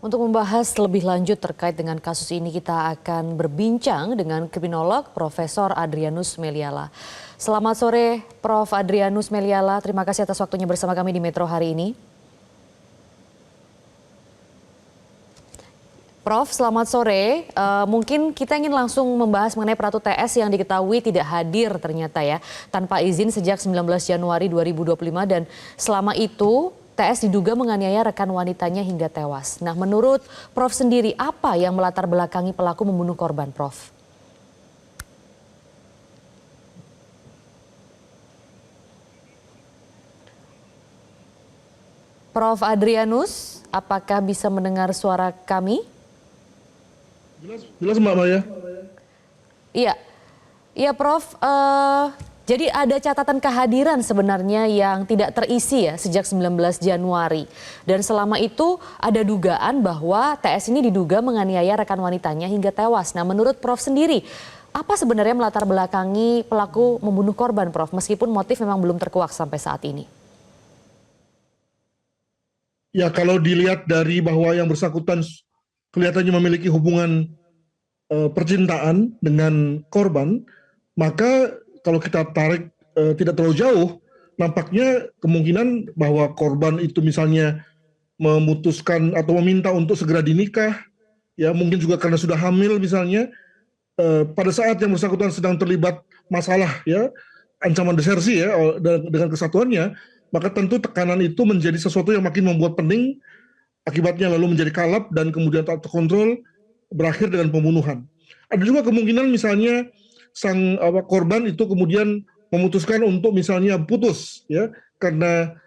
Untuk membahas lebih lanjut terkait dengan kasus ini, kita akan berbincang dengan kriminolog Profesor Adrianus Meliala. Selamat sore, Prof. Adrianus Meliala. Terima kasih atas waktunya bersama kami di Metro hari ini. Prof, selamat sore. Mungkin kita ingin langsung membahas mengenai Pratu TS yang diketahui tidak hadir ternyata ya, tanpa izin sejak 19 Januari 2025 dan selama itu TS diduga menganiaya rekan wanitanya hingga tewas. Nah, menurut Prof sendiri, apa yang melatar belakangi pelaku membunuh korban, Prof? Prof Adrianus, apakah bisa mendengar suara kami? Jelas Mbak Maya. Iya Prof. Jadi ada catatan kehadiran sebenarnya yang tidak terisi ya sejak 19 Januari. Dan selama itu ada dugaan bahwa TS ini diduga menganiaya rekan wanitanya hingga tewas. Nah, menurut Prof sendiri, apa sebenarnya melatar belakangi pelaku membunuh korban, Prof? Meskipun motif memang belum terkuak sampai saat ini. Ya, kalau dilihat dari bahwa yang bersangkutan kelihatannya memiliki hubungan percintaan dengan korban, maka kalau kita tarik tidak terlalu jauh, nampaknya kemungkinan bahwa korban itu misalnya memutuskan atau meminta untuk segera dinikah, ya mungkin juga karena sudah hamil misalnya, pada saat yang bersangkutan sedang terlibat masalah ya, ancaman desersi ya dengan kesatuannya, maka tentu tekanan itu menjadi sesuatu yang makin membuat pening, akibatnya lalu menjadi kalap dan kemudian tak terkontrol, berakhir dengan pembunuhan. Ada juga kemungkinan misalnya sang korban itu kemudian memutuskan untuk misalnya putus ya karena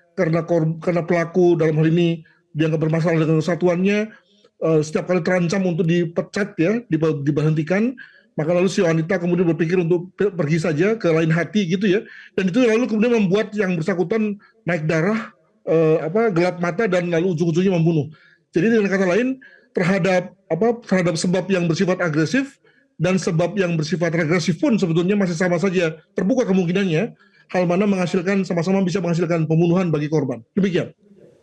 pelaku dalam hal ini dianggap bermasalah dengan kesatuannya, setiap kali terancam untuk dipecat ya, diberhentikan, maka lalu si wanita kemudian berpikir untuk pergi saja ke lain hati gitu ya, dan itu lalu kemudian membuat yang bersangkutan naik darah, gelap mata dan lalu ujung-ujungnya membunuh. Jadi dengan kata lain, terhadap sebab yang bersifat agresif dan sebab yang bersifat regresif pun sebetulnya masih sama saja terbuka kemungkinannya, hal mana sama-sama bisa menghasilkan pembunuhan bagi korban. Demikian.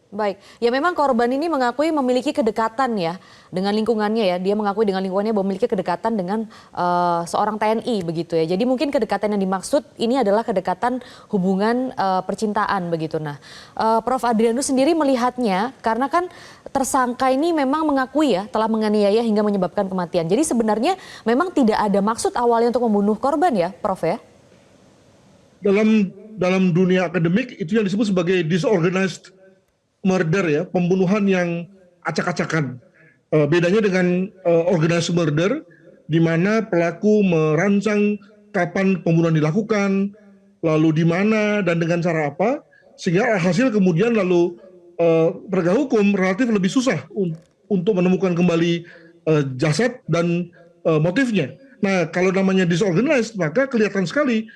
Baik, ya memang korban ini mengakui memiliki kedekatan ya dengan lingkungannya ya. Dia mengakui dengan lingkungannya bahwa memiliki kedekatan dengan seorang TNI begitu ya. Jadi mungkin kedekatan yang dimaksud ini adalah kedekatan hubungan percintaan begitu. Nah, Prof Adrianus sendiri melihatnya karena kan tersangka ini memang mengakui ya telah menganiaya hingga menyebabkan kematian. Jadi sebenarnya memang tidak ada maksud awalnya untuk membunuh korban ya, Prof ya? Dalam dunia akademik itu yang disebut sebagai disorganized murder ya, pembunuhan yang acak-acakan. Bedanya dengan organized murder, di mana pelaku merancang kapan pembunuhan dilakukan, lalu di mana dan dengan cara apa, sehingga hasil kemudian lalu penegak hukum relatif lebih susah untuk menemukan kembali jasad dan motifnya. Nah, kalau namanya disorganized, maka kelihatan sekali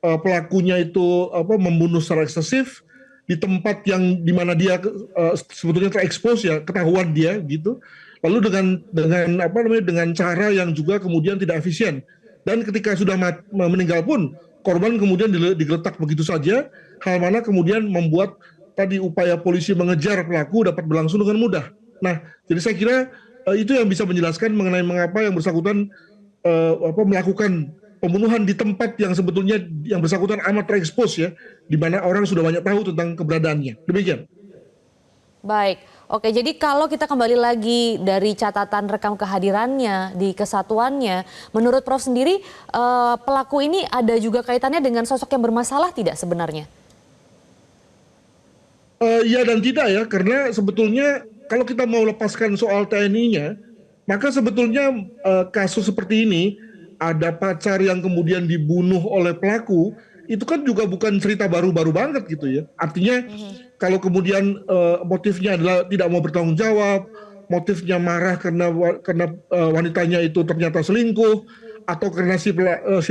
pelakunya itu membunuh secara eksesif di tempat yang dimana dia sebetulnya terekspos ya, ketahuan dia gitu, lalu dengan cara yang juga kemudian tidak efisien, dan ketika sudah meninggal pun korban kemudian digeletak begitu saja, hal mana kemudian membuat tadi upaya polisi mengejar pelaku dapat berlangsung dengan mudah. Nah, jadi saya kira itu yang bisa menjelaskan mengenai mengapa yang bersangkutan melakukan pembunuhan di tempat yang sebetulnya yang bersangkutan amat terekspos ya, di mana orang sudah banyak tahu tentang keberadaannya. Demikian. Baik, oke. Jadi kalau kita kembali lagi dari catatan rekam kehadirannya di kesatuannya, menurut Prof sendiri pelaku ini ada juga kaitannya dengan sosok yang bermasalah tidak sebenarnya? Ya dan tidak ya, karena sebetulnya kalau kita mau lepaskan soal TNI-nya, maka sebetulnya kasus seperti ini, ada pacar yang kemudian dibunuh oleh pelaku, itu kan juga bukan cerita baru-baru banget gitu ya. Artinya kalau kemudian motifnya adalah tidak mau bertanggung jawab, motifnya marah karena wanitanya itu ternyata selingkuh, atau karena si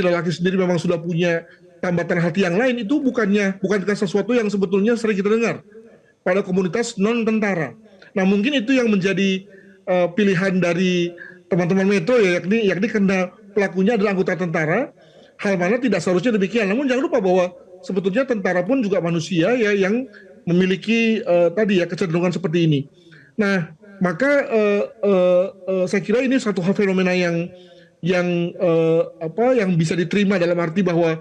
lelaki sendiri memang sudah punya tambatan hati yang lain, itu bukan sesuatu yang sebetulnya sering kita dengar pada komunitas non tentara. Nah, mungkin itu yang menjadi pilihan dari teman-teman Metro ya, yakni karena pelakunya adalah anggota tentara, hal mana tidak seharusnya demikian. Namun jangan lupa bahwa sebetulnya tentara pun juga manusia ya, yang memiliki tadi ya kecenderungan seperti ini. Nah, maka saya kira ini satu hal fenomena yang bisa diterima dalam arti bahwa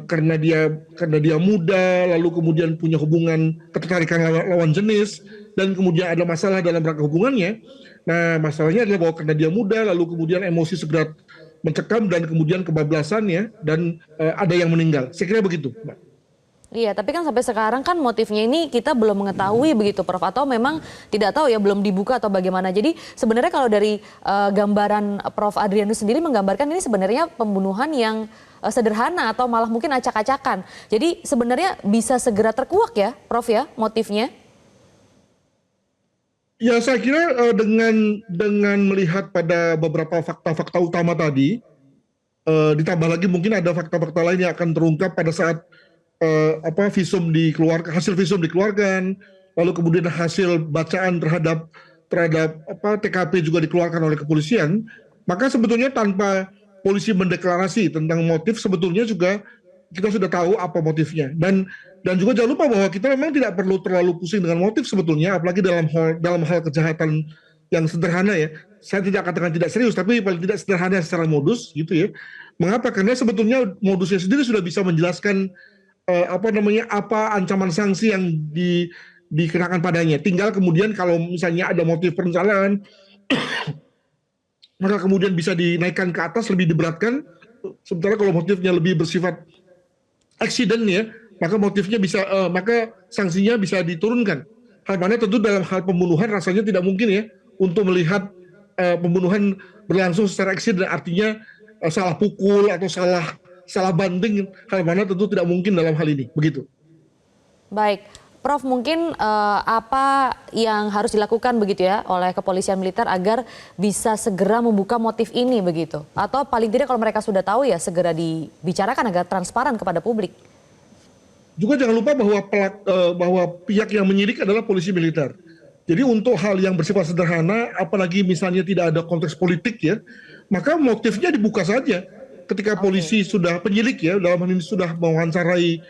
karena dia muda, lalu kemudian punya hubungan ketertarikan lawan jenis, dan kemudian ada masalah dalam rangka hubungannya. Nah, masalahnya adalah bahwa karena dia muda, lalu kemudian emosi segera mencekam dan kemudian kebablasan ya, dan ada yang meninggal. Saya kira begitu, Mbak. Iya, tapi kan sampai sekarang kan motifnya ini kita belum mengetahui begitu, Prof. Atau memang tidak tahu ya, belum dibuka atau bagaimana. Jadi sebenarnya kalau dari gambaran Prof. Adrianus sendiri menggambarkan ini sebenarnya pembunuhan yang sederhana atau malah mungkin acak-acakan. Jadi sebenarnya bisa segera terkuak ya, Prof. ya, motifnya? Ya, saya kira dengan melihat pada beberapa fakta-fakta utama tadi, ditambah lagi mungkin ada fakta-fakta lain yang akan terungkap pada saat hasil visum dikeluarkan, lalu kemudian hasil bacaan terhadap TKP juga dikeluarkan oleh kepolisian, maka sebetulnya tanpa polisi mendeklarasi tentang motif, sebetulnya juga kita sudah tahu apa motifnya. Dan juga jangan lupa bahwa kita memang tidak perlu terlalu pusing dengan motif sebetulnya, apalagi dalam hal kejahatan yang sederhana ya. Saya tidak katakan tidak serius, tapi paling tidak sederhana secara modus gitu ya. Mengapa? Karena sebetulnya modusnya sendiri sudah bisa menjelaskan apa ancaman sanksi yang dikenakan padanya. Tinggal kemudian kalau misalnya ada motif perencanaan, maka kemudian bisa dinaikkan ke atas, lebih diberatkan. Sementara kalau motifnya lebih bersifat accident ya, maka sanksinya bisa diturunkan. Hal mana tentu dalam hal pembunuhan rasanya tidak mungkin ya untuk melihat pembunuhan berlangsung secara accident, artinya salah pukul atau salah banting, hal mana tentu tidak mungkin dalam hal ini, begitu. Baik, Prof, mungkin apa yang harus dilakukan begitu ya oleh kepolisian militer agar bisa segera membuka motif ini begitu? Atau paling tidak kalau mereka sudah tahu ya segera dibicarakan agar transparan kepada publik? Juga jangan lupa bahwa pihak yang menyidik adalah polisi militer. Jadi untuk hal yang bersifat sederhana, apalagi misalnya tidak ada konteks politik ya, maka motifnya dibuka saja. Ketika polisi sudah penyidik ya, dalam hal ini sudah mewawancarai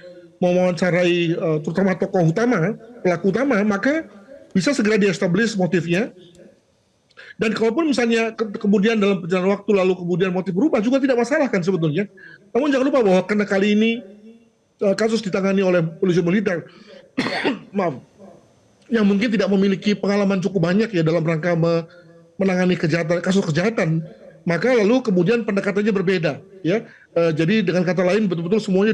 terutama tokoh utama, pelaku utama, maka bisa segera diestablish motifnya. Dan kalaupun misalnya kemudian dalam perjalanan waktu lalu kemudian motif berubah juga tidak masalah kan sebetulnya. Namun jangan lupa bahwa karena kali ini kasus ditangani oleh polisi militer, maaf, yang mungkin tidak memiliki pengalaman cukup banyak ya dalam rangka menangani kasus kejahatan, maka lalu kemudian pendekatannya berbeda ya. Jadi dengan kata lain betul-betul semuanya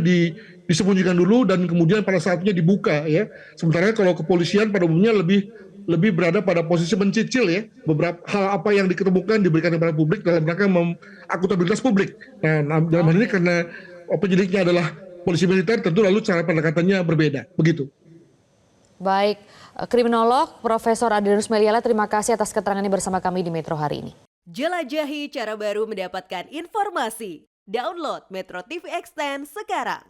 disembunyikan dulu dan kemudian pada saatnya dibuka ya. Sementara kalau kepolisian pada umumnya lebih berada pada posisi mencicil ya beberapa hal apa yang diketemukan diberikan kepada publik dalam rangka akuntabilitas publik. Nah, dalam hal ini karena penyidiknya adalah polisi militer, tentu lalu cara pendekatannya berbeda, begitu. Baik, kriminolog Profesor Adrianus Meliala, terima kasih atas keterangannya bersama kami di Metro hari ini. Jelajahi cara baru mendapatkan informasi. Download Metro TV Extend sekarang.